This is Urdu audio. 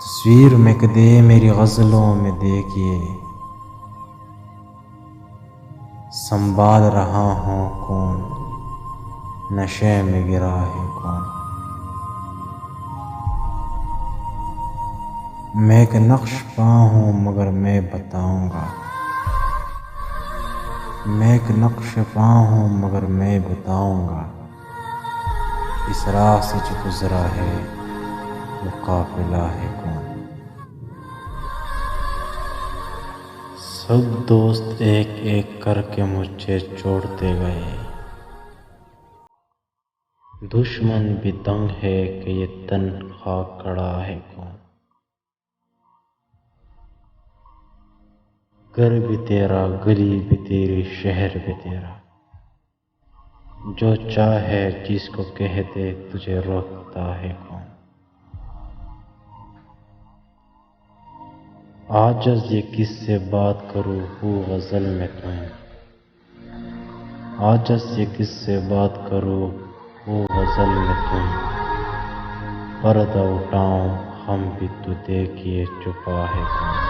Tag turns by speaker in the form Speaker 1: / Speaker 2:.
Speaker 1: تصویر میں کدے میری غزلوں میں دیکھیے، سنبھال رہا ہوں کون، نشے میں گرا ہے کون۔ میں ایک نقش پا ہوں مگر میں بتاؤں گا، میں ایک نقش پا ہوں مگر میں بتاؤں گا، اس راہ سے جو گزرا ہے وہ قافلہ ہے کون۔ سب دوست ایک ایک کر کے مجھے چھوڑتے گئے، دشمن بھی تنگ ہے کہ یہ تنہا کھڑا ہے کون۔ گھر بھی تیرا، گلی بھی تیری، شہر بھی تیرا، جو چاہے جس کو کہہ دے تجھے روکتا ہے کون۔ عاجز یہ کس سے بات کروں ہوں غزل میں تم، عاجز یہ کس سے بات کروں ہوں غزل میں تم، پردہ اٹھاؤں ہم بھی تو دیکھیے چھپا ہے کون۔